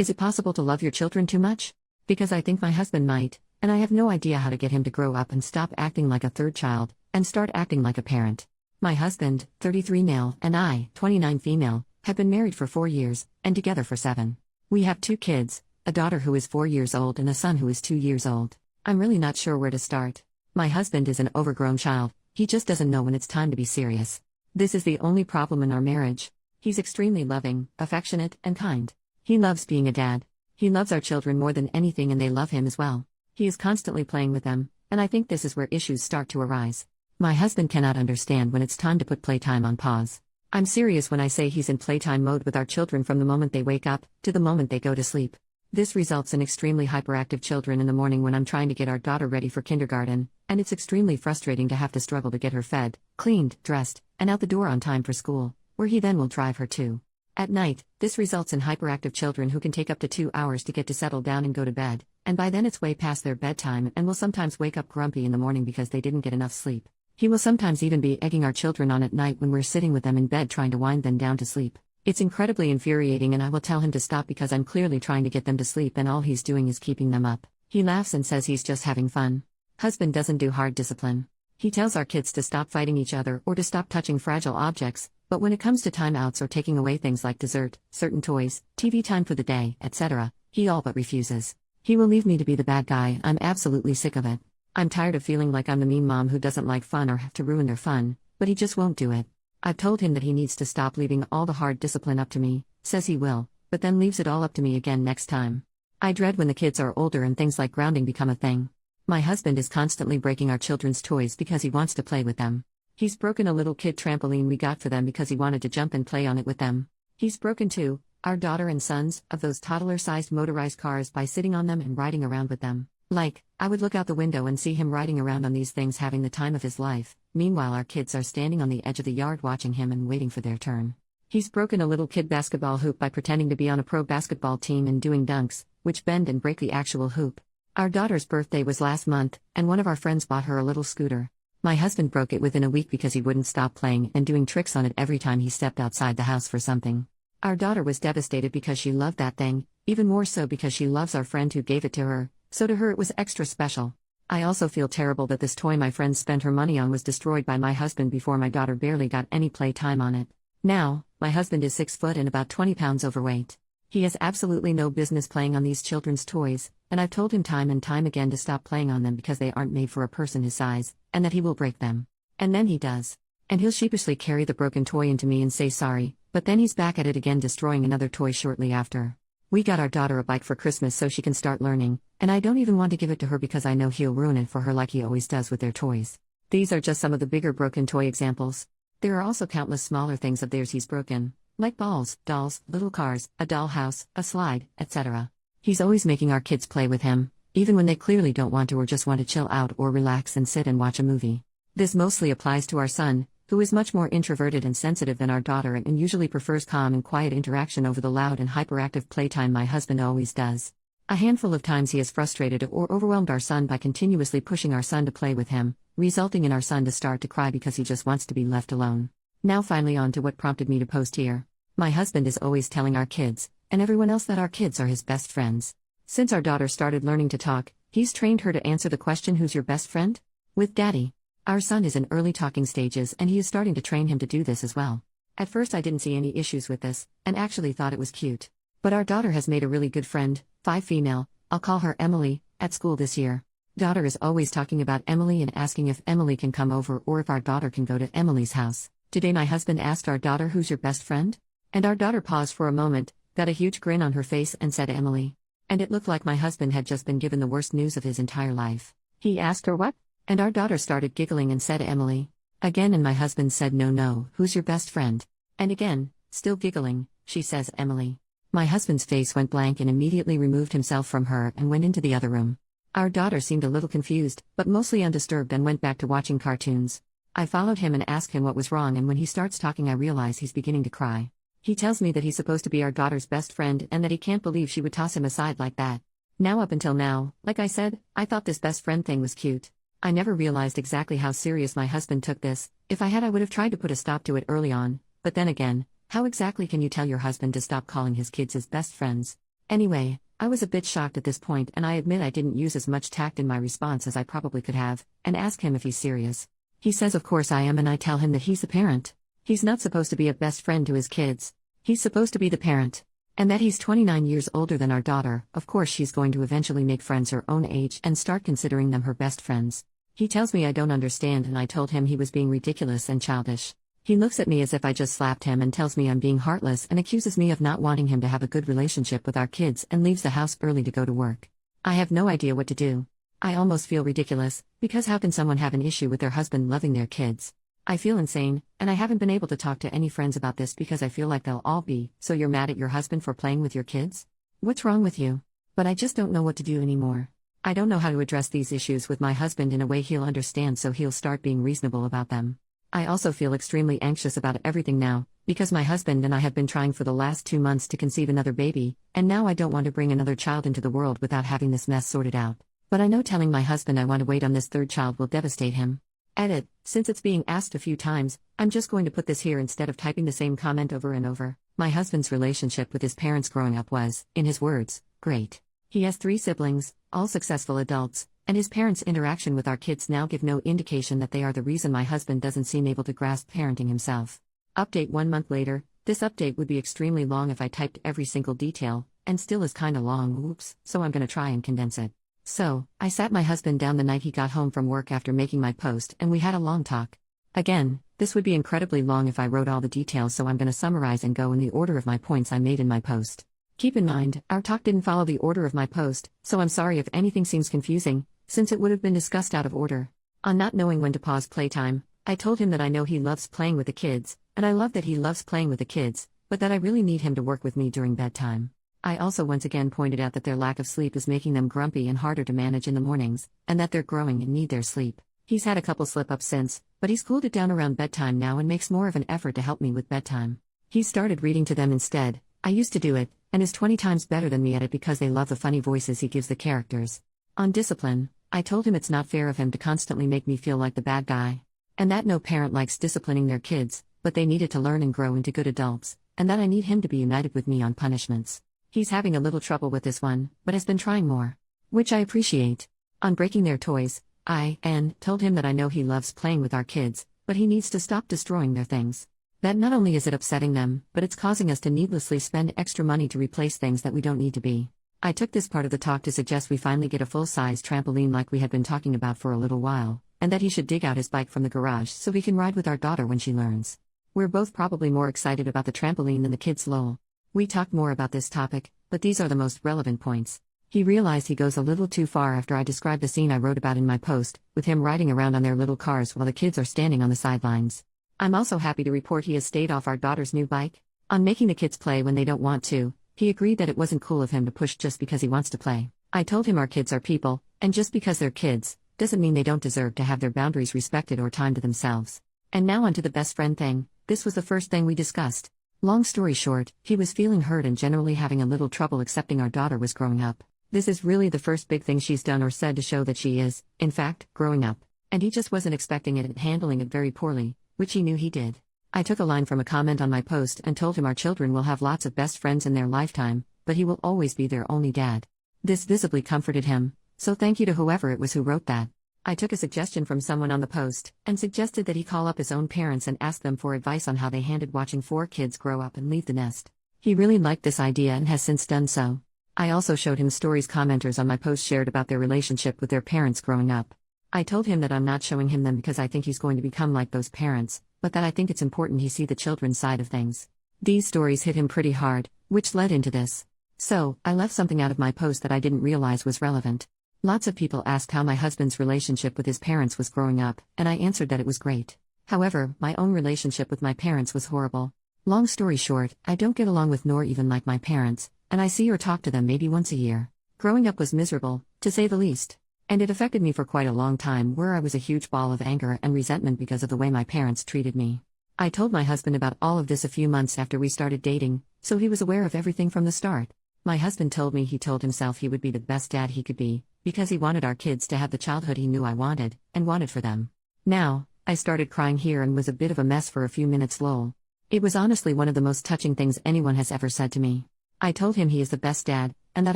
Is it possible to love your children too much? Because I think my husband might, and I have no idea how to get him to grow up and stop acting like a third child, and start acting like a parent. My husband, 33 male, and I, 29 female, have been married for 4 years, and together for 7. We have 2 kids, a daughter who is 4 years old and a son who is 2 years old. I'm really not sure where to start. My husband is an overgrown child, he just doesn't know when it's time to be serious. This is the only problem in our marriage. He's extremely loving, affectionate, and kind. He loves being a dad. He loves our children more than anything and they love him as well. He is constantly playing with them, and I think this is where issues start to arise. My husband cannot understand when it's time to put playtime on pause. I'm serious when I say he's in playtime mode with our children from the moment they wake up, to the moment they go to sleep. This results in extremely hyperactive children in the morning when I'm trying to get our daughter ready for kindergarten, and it's extremely frustrating to have to struggle to get her fed, cleaned, dressed, and out the door on time for school, where he then will drive her to. At night, this results in hyperactive children who can take up to 2 hours to get to settle down and go to bed, and by then it's way past their bedtime and will sometimes wake up grumpy in the morning because they didn't get enough sleep. He will sometimes even be egging our children on at night when we're sitting with them in bed trying to wind them down to sleep. It's incredibly infuriating and I will tell him to stop because I'm clearly trying to get them to sleep and all he's doing is keeping them up. He laughs and says he's just having fun. Husband doesn't do hard discipline. He tells our kids to stop fighting each other or to stop touching fragile objects, but when it comes to timeouts or taking away things like dessert, certain toys, TV time for the day, etc., he all but refuses. He will leave me to be the bad guy. I'm absolutely sick of it. I'm tired of feeling like I'm the mean mom who doesn't like fun or have to ruin their fun, but he just won't do it. I've told him that he needs to stop leaving all the hard discipline up to me, says he will, but then leaves it all up to me again next time. I dread when the kids are older and things like grounding become a thing. My husband is constantly breaking our children's toys because he wants to play with them. He's broken a little kid trampoline we got for them because he wanted to jump and play on it with them. He's broken 2, our daughter and sons, of those toddler-sized motorized cars by sitting on them and riding around with them. Like, I would look out the window and see him riding around on these things having the time of his life, meanwhile our kids are standing on the edge of the yard watching him and waiting for their turn. He's broken a little kid basketball hoop by pretending to be on a pro basketball team and doing dunks, which bend and break the actual hoop. Our daughter's birthday was last month, and one of our friends bought her a little scooter. My husband broke it within a week because he wouldn't stop playing and doing tricks on it every time he stepped outside the house for something. Our daughter was devastated because she loved that thing, even more so because she loves our friend who gave it to her, so to her it was extra special. I also feel terrible that this toy my friend spent her money on was destroyed by my husband before my daughter barely got any play time on it. Now, my husband is 6 foot and about 20 pounds overweight. He has absolutely no business playing on these children's toys, and I've told him time and time again to stop playing on them because they aren't made for a person his size, and that he will break them. And then he does. And he'll sheepishly carry the broken toy into me and say sorry, but then he's back at it again destroying another toy shortly after. We got our daughter a bike for Christmas so she can start learning, and I don't even want to give it to her because I know he'll ruin it for her like he always does with their toys. These are just some of the bigger broken toy examples. There are also countless smaller things of theirs he's broken, like balls, dolls, little cars, a dollhouse, a slide, etc. He's always making our kids play with him, even when they clearly don't want to or just want to chill out or relax and sit and watch a movie. This mostly applies to our son, who is much more introverted and sensitive than our daughter and usually prefers calm and quiet interaction over the loud and hyperactive playtime my husband always does. A handful of times he has frustrated or overwhelmed our son by continuously pushing our son to play with him, resulting in our son to start to cry because he just wants to be left alone. Now finally on to what prompted me to post here. My husband is always telling our kids, and everyone else that our kids are his best friends. Since our daughter started learning to talk, he's trained her to answer the question, "Who's your best friend?" with Daddy. Our son is in early talking stages and he is starting to train him to do this as well. At first I didn't see any issues with this, and actually thought it was cute. But our daughter has made a really good friend, 5 female, I'll call her Emily, at school this year. Daughter is always talking about Emily and asking if Emily can come over or if our daughter can go to Emily's house. Today my husband asked our daughter, "Who's your best friend?" And our daughter paused for a moment, got a huge grin on her face and said Emily. And it looked like my husband had just been given the worst news of his entire life. He asked her what? And our daughter started giggling and said Emily. Again, and my husband said no, who's your best friend? And again, still giggling, she says Emily. My husband's face went blank and immediately removed himself from her and went into the other room. Our daughter seemed a little confused, but mostly undisturbed and went back to watching cartoons. I followed him and asked him what was wrong, and when he starts talking I realize he's beginning to cry. He tells me that he's supposed to be our daughter's best friend and that he can't believe she would toss him aside like that. Now up until now, like I said, I thought this best friend thing was cute. I never realized exactly how serious my husband took this. If I had I would have tried to put a stop to it early on, but then again, how exactly can you tell your husband to stop calling his kids his best friends? Anyway, I was a bit shocked at this point, and I admit I didn't use as much tact in my response as I probably could have, and ask him if he's serious. He says of course I am, and I tell him that he's the parent. He's not supposed to be a best friend to his kids. He's supposed to be the parent. And that he's 29 years older than our daughter. Of course she's going to eventually make friends her own age and start considering them her best friends. He tells me I don't understand, and I told him he was being ridiculous and childish. He looks at me as if I just slapped him and tells me I'm being heartless and accuses me of not wanting him to have a good relationship with our kids and leaves the house early to go to work. I have no idea what to do. I almost feel ridiculous, because how can someone have an issue with their husband loving their kids? I feel insane, and I haven't been able to talk to any friends about this because I feel like they'll all be, "So you're mad at your husband for playing with your kids? What's wrong with you?" But I just don't know what to do anymore. I don't know how to address these issues with my husband in a way he'll understand, so he'll start being reasonable about them. I also feel extremely anxious about everything now, because my husband and I have been trying for the last 2 months to conceive another baby, and now I don't want to bring another child into the world without having this mess sorted out. But I know telling my husband I want to wait on this third child will devastate him. Edit, since it's being asked a few times, I'm just going to put this here instead of typing the same comment over and over. My husband's relationship with his parents growing up was, in his words, great. He has 3 siblings, all successful adults, and his parents' interaction with our kids now give no indication that they are the reason my husband doesn't seem able to grasp parenting himself. Update 1 month later. This update would be extremely long if I typed every single detail, and still is kinda long, oops, so I'm gonna try and condense it. So, I sat my husband down the night he got home from work after making my post, and we had a long talk. Again, this would be incredibly long if I wrote all the details, so I'm gonna summarize and go in the order of my points I made in my post. Keep in mind, our talk didn't follow the order of my post, so I'm sorry if anything seems confusing, since it would have been discussed out of order. On not knowing when to pause playtime, I told him that I know he loves playing with the kids, and I love that he loves playing with the kids, but that I really need him to work with me during bedtime. I also once again pointed out that their lack of sleep is making them grumpy and harder to manage in the mornings, and that they're growing and need their sleep. He's had a couple slip-ups since, but he's cooled it down around bedtime now and makes more of an effort to help me with bedtime. He's started reading to them instead. I used to do it, and is 20 times better than me at it because they love the funny voices he gives the characters. On discipline, I told him it's not fair of him to constantly make me feel like the bad guy. And that no parent likes disciplining their kids, but they needed to learn and grow into good adults, and that I need him to be united with me on punishments. He's having a little trouble with this one, but has been trying more. Which I appreciate. On breaking their toys, I told him that I know he loves playing with our kids, but he needs to stop destroying their things. That not only is it upsetting them, but it's causing us to needlessly spend extra money to replace things that we don't need to be. I took this part of the talk to suggest we finally get a full-size trampoline like we had been talking about for a little while, and that he should dig out his bike from the garage so we can ride with our daughter when she learns. We're both probably more excited about the trampoline than the kids, lol. We talked more about this topic, but these are the most relevant points. He realized he goes a little too far after I described the scene I wrote about in my post, with him riding around on their little cars while the kids are standing on the sidelines. I'm also happy to report he has stayed off our daughter's new bike. On making the kids play when they don't want to, he agreed that it wasn't cool of him to push just because he wants to play. I told him our kids are people, and just because they're kids, doesn't mean they don't deserve to have their boundaries respected or time to themselves. And now onto the best friend thing. This was the first thing we discussed. Long story short, he was feeling hurt and generally having a little trouble accepting our daughter was growing up. This is really the first big thing she's done or said to show that she is, in fact, growing up. And he just wasn't expecting it and handling it very poorly, which he knew he did. I took a line from a comment on my post and told him our children will have lots of best friends in their lifetime, but he will always be their only dad. This visibly comforted him, so thank you to whoever it was who wrote that. I took a suggestion from someone on the post, and suggested that he call up his own parents and ask them for advice on how they handled watching 4 kids grow up and leave the nest. He really liked this idea and has since done so. I also showed him stories commenters on my post shared about their relationship with their parents growing up. I told him that I'm not showing him them because I think he's going to become like those parents, but that I think it's important he see the children's side of things. These stories hit him pretty hard, which led into this. So, I left something out of my post that I didn't realize was relevant. Lots of people asked how my husband's relationship with his parents was growing up, and I answered that it was great. However, my own relationship with my parents was horrible. Long story short, I don't get along with nor even like my parents, and I see or talk to them maybe once a year. Growing up was miserable, to say the least. And it affected me for quite a long time, where I was a huge ball of anger and resentment because of the way my parents treated me. I told my husband about all of this a few months after we started dating, so he was aware of everything from the start. My husband told me he told himself he would be the best dad he could be, because he wanted our kids to have the childhood he knew I wanted, and wanted for them. Now, I started crying here and was a bit of a mess for a few minutes, lol. It was honestly one of the most touching things anyone has ever said to me. I told him he is the best dad, and that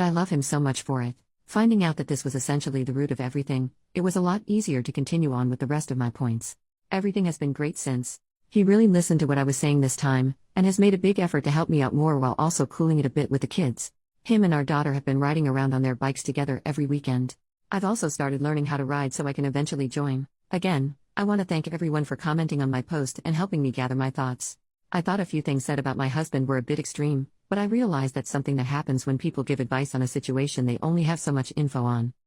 I love him so much for it. Finding out that this was essentially the root of everything, it was a lot easier to continue on with the rest of my points. Everything has been great since. He really listened to what I was saying this time, and has made a big effort to help me out more while also cooling it a bit with the kids. Him and our daughter have been riding around on their bikes together every weekend. I've also started learning how to ride so I can eventually join. Again, I want to thank everyone for commenting on my post and helping me gather my thoughts. I thought a few things said about my husband were a bit extreme, but I realized that's something that happens when people give advice on a situation they only have so much info on.